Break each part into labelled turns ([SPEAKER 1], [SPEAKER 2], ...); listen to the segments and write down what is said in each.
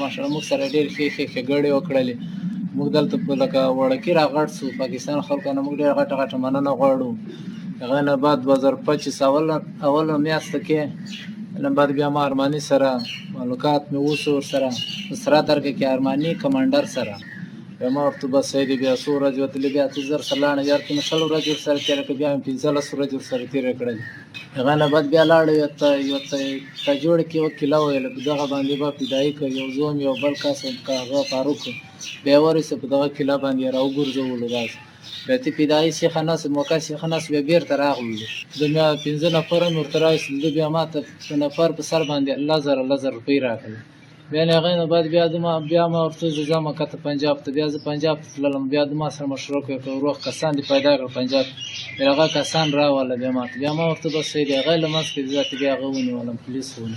[SPEAKER 1] ماشاءالله موږ سره ډېر ښې ښېګړې وکړلې. موږ دلته په لکه وړکي راغټ سو پاکستان خلکو نه موږ ډېر غټه مننه غواړو. هغه نه بعد 2025 اول میاشت کې نه بعد بیا ما ارمانی سره ملاقات مې وشو سره سره درګه کې ارمانی کمانډر سره ما ورته بس دی بیا سو ورځې وتلې بیا څه زر سلانه یار کې مشل ورځې سره تیر کې بیا 15 ورځې سره تیر کړل. هغه نه بعد بیا لاړ یو ته جوړ کې وکیل ویل دغه باندې با پیدای کوي یو زوم یو بل کس هغه فاروق بیا ورسې په دغه کلا باندې راو ګرځول راځ بیت پیدای شي خناس موقع شي خناس بیا بیر تر اغل دنیا 15 نفر نور ترایس د بیا ماته نفر په سر باندې الله زر روپۍ راکړل. بیا نه غوښنه بعد بیا ما ورته ځم کته پنجاب ته بیا ز پنجاب تلم بیا د ما سره مشروع کړو روح کسان دی پیدا کړ پنجاب هغه کسان راول بیا ما ورته بس دی غل مس کې ذات بیا غونی ولم پولیس ونه.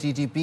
[SPEAKER 2] TTP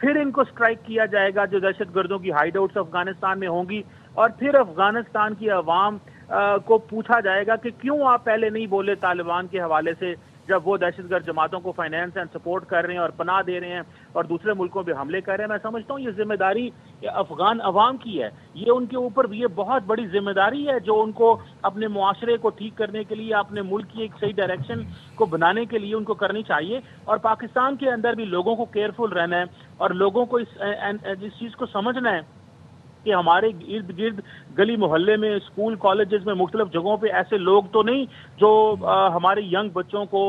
[SPEAKER 3] پھر ان کو سٹرائک کیا جائے گا جو دہشت گردوں کی ہائیڈ آؤٹس افغانستان میں ہوں گی، اور پھر افغانستان کی عوام کو پوچھا جائے گا کہ کیوں آپ پہلے نہیں بولے طالبان کے حوالے سے، جب وہ دہشت گرد جماعتوں کو فائنینس اینڈ سپورٹ کر رہے ہیں اور پناہ دے رہے ہیں اور دوسرے ملکوں پہ حملے کر رہے ہیں۔ میں سمجھتا ہوں یہ ذمہ داری افغان عوام کی ہے، یہ ان کے اوپر یہ بہت بڑی ذمہ داری ہے جو ان کو اپنے معاشرے کو ٹھیک کرنے کے لیے، اپنے ملک کی ایک صحیح ڈائریکشن کو بنانے کے لیے ان کو کرنی چاہیے، اور پاکستان کے اندر بھی لوگوں کو کیئرفل رہنا ہے اور لوگوں کو اس چیز کو سمجھنا ہے کہ ہمارے ارد گرد گلی محلے میں، اسکول کالجز میں، مختلف جگہوں پہ ایسے لوگ تو نہیں جو ہمارے ینگ بچوں کو،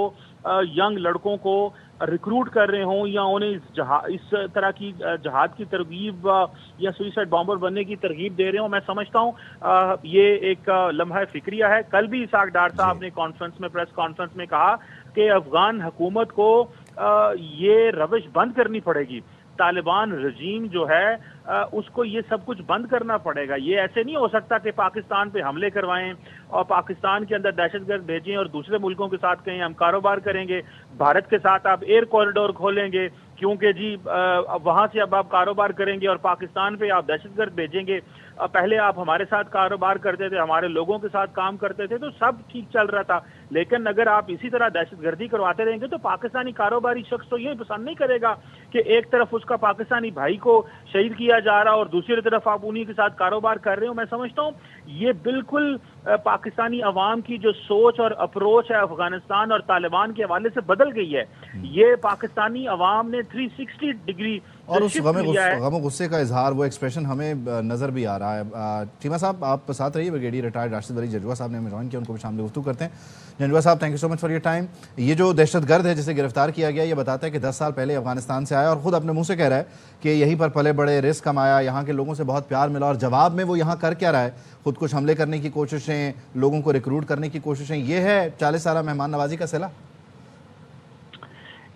[SPEAKER 3] ینگ لڑکوں کو ریکروٹ کر رہے ہوں یا انہیں اس طرح کی جہاد کی ترغیب یا سوئسائڈ بامبر بننے کی ترغیب دے رہے ہوں۔ میں سمجھتا ہوں یہ ایک لمحہ فکریہ ہے۔ کل بھی اسحاق ڈار صاحب نے پریس کانفرنس میں کہا کہ افغان حکومت کو یہ روش بند کرنی پڑے گی، طالبان رجیم جو ہے اس کو یہ سب کچھ بند کرنا پڑے گا۔ یہ ایسے نہیں ہو سکتا کہ پاکستان پہ حملے کروائیں اور پاکستان کے اندر دہشت گرد بھیجیں اور دوسرے ملکوں کے ساتھ کہیں ہم کاروبار کریں گے، بھارت کے ساتھ آپ ایئر کوریڈور کھولیں گے کیونکہ جی وہاں سے اب آپ کاروبار کریں گے اور پاکستان پہ آپ دہشت گرد بھیجیں گے۔ پہلے آپ ہمارے ساتھ کاروبار کرتے تھے، ہمارے لوگوں کے ساتھ کام کرتے تھے تو سب ٹھیک چل رہا تھا، لیکن اگر آپ اسی طرح دہشت گردی کرواتے رہیں گے تو پاکستانی کاروباری شخص تو یہ پسند نہیں کرے گا کہ ایک طرف اس کا پاکستانی بھائی کو شہید کیا جا رہا اور دوسری طرف آپ انہی کے ساتھ کاروبار کر رہے ہو۔ میں سمجھتا ہوں یہ بالکل پاکستانی عوام کی جو سوچ اور اپروچ ہے افغانستان اور طالبان کے حوالے سے بدل گئی ہے۔ یہ پاکستانی عوام نے 360 ڈگری
[SPEAKER 2] اور اس غم و غصے کا اظہار، وہ ایکسپریشن ہمیں نظر بھی آ رہا ہے۔ چیمہ صاحب آپ ساتھ رہیے، بریگیڈیئر ریٹائرڈ راشد ولی جنجوعہ صاحب نے ہمیں جوائن کیا، ان کو بھی شامل گفتگو کرتے ہیں۔ جنجوعہ صاحب thank you so much for your time. یہ جو دہشت گرد ہے جسے گرفتار کیا گیا، یہ بتاتا ہے کہ 10 سال پہلے افغانستان سے آیا اور خود اپنے منہ سے کہہ رہا ہے کہ یہیں پر پلے بڑے، رزق کمایا، یہاں کے لوگوں سے بہت پیار ملا، اور جواب میں وہ یہاں کر کیا رہا ہے؟ خود کچھ حملے کرنے کی کوششیں، لوگوں کو ریکروٹ کرنے کی کوششیں، یہ ہے 40 سالہ مہمان نوازی کا صلہ؟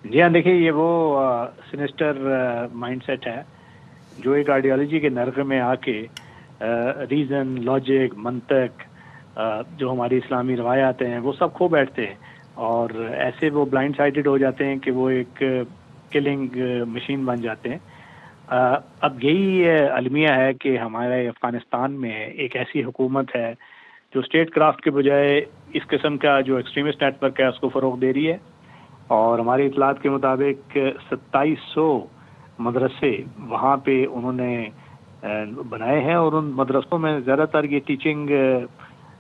[SPEAKER 4] جی ہاں، دیکھیے یہ وہ سینسٹر مائنڈ سیٹ ہے جو ایک آئیڈیالوجی کے نرغے میں آ کے ریزن، لاجک، منطق، جو ہماری اسلامی روایات ہیں وہ سب کھو بیٹھتے ہیں اور ایسے وہ بلائنڈ سائڈڈ ہو جاتے ہیں کہ وہ ایک کلنگ مشین بن جاتے ہیں۔ اب یہی المیہ ہے کہ ہمارے افغانستان میں ایک ایسی حکومت ہے جو اسٹیٹ کرافٹ کے بجائے اس قسم کا جو ایکسٹریمسٹ نیٹ ورک ہے اس کو فروغ دے رہی ہے، اور ہماری اطلاعات کے مطابق 2700 مدرسے وہاں پہ انہوں نے بنائے ہیں، اور ان مدرسوں میں زیادہ تر یہ ٹیچنگ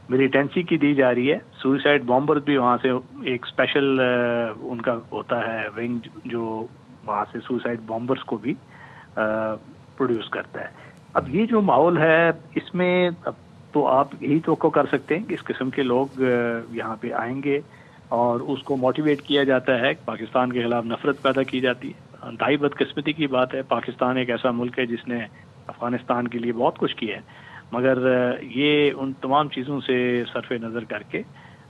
[SPEAKER 4] ملیٹنسی کی دی جا رہی ہے۔ سوئسائڈ بامبر بھی وہاں سے ایک اسپیشل ان کا ہوتا ہے ونگ جو وہاں سے سوئسائڈ بامبرز کو بھی پروڈیوس کرتا ہے۔ اب یہ جو ماحول ہے اس میں تو آپ یہی توقع کر سکتے ہیں کہ اس قسم کے لوگ یہاں پہ آئیں گے اور اس کو موٹیویٹ کیا جاتا ہے، پاکستان کے خلاف نفرت پیدا کی جاتی ہے۔ انتہائی بدقسمتی کی بات ہے، پاکستان ایک ایسا ملک ہے جس نے افغانستان کے لیے بہت کچھ کیا ہے، مگر یہ ان تمام چیزوں سے صرف نظر کر کے،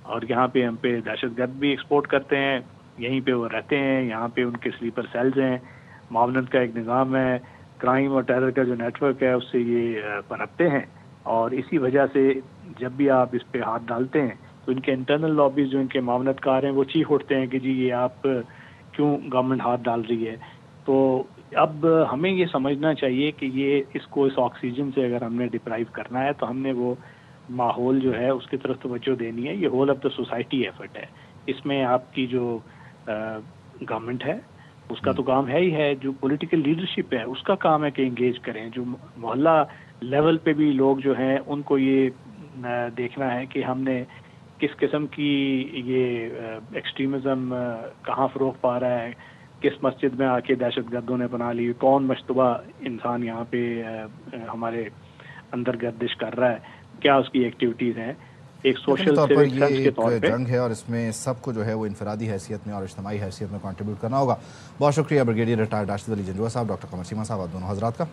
[SPEAKER 4] اور یہاں پہ ہم پہ دہشت گرد بھی ایکسپورٹ کرتے ہیں، یہیں پہ وہ رہتے ہیں، یہاں پہ ان کے سلیپر سیلز ہیں، معاونت کا ایک نظام ہے، کرائم اور ٹیرر کا جو نیٹ ورک ہے اس سے یہ پنپتے ہیں، اور اسی وجہ سے جب بھی آپ اس پہ ہاتھ ڈالتے ہیں تو ان کے انٹرنل لابیز جو ان کے معاونت کار ہیں وہ چیخ اٹھتے ہیں کہ جی یہ آپ کیوں گورنمنٹ ہاتھ ڈال رہی ہے۔ تو اب ہمیں یہ سمجھنا چاہیے کہ یہ اس کو اس آکسیجن سے اگر ہم نے ڈپرائیو کرنا ہے تو ہم نے وہ ماحول جو ہے اس کی طرف توجہ دینی ہے۔ یہ whole of the society effort ہے، اس میں آپ کی جو گورنمنٹ ہے اس کا تو کام ہے ہی ہے، جو پولیٹیکل لیڈرشپ ہے اس کا کام ہے کہ انگیج کریں، جو محلہ لیول پہ بھی لوگ جو ہیں ان کو یہ دیکھنا ہے کہ ہم نے کس قسم کی یہ ایکسٹریمزم کہاں فروغ پا رہا ہے، کس مسجد میں آ کے دہشت گردوں نے بنا لی، کون مشتبہ انسان یہاں پہ ہمارے اندر گردش کر رہا ہے، کیا اس کی ایکٹیویٹیز ہیں۔ ایک سوشل سیوک سینس کے طور پہ
[SPEAKER 2] جنگ ہے اور اس میں سب کو جو ہے وہ انفرادی حیثیت میں اور اجتماعی حیثیت میں کنٹریبیوٹ کرنا ہوگا۔ بہت شکریہ بریگیڈیئر ریٹائرڈ راشد ولی جنجوعہ صاحب، ڈاکٹر قمر چیمہ صاحب، آپ دونوں حضرات کا۔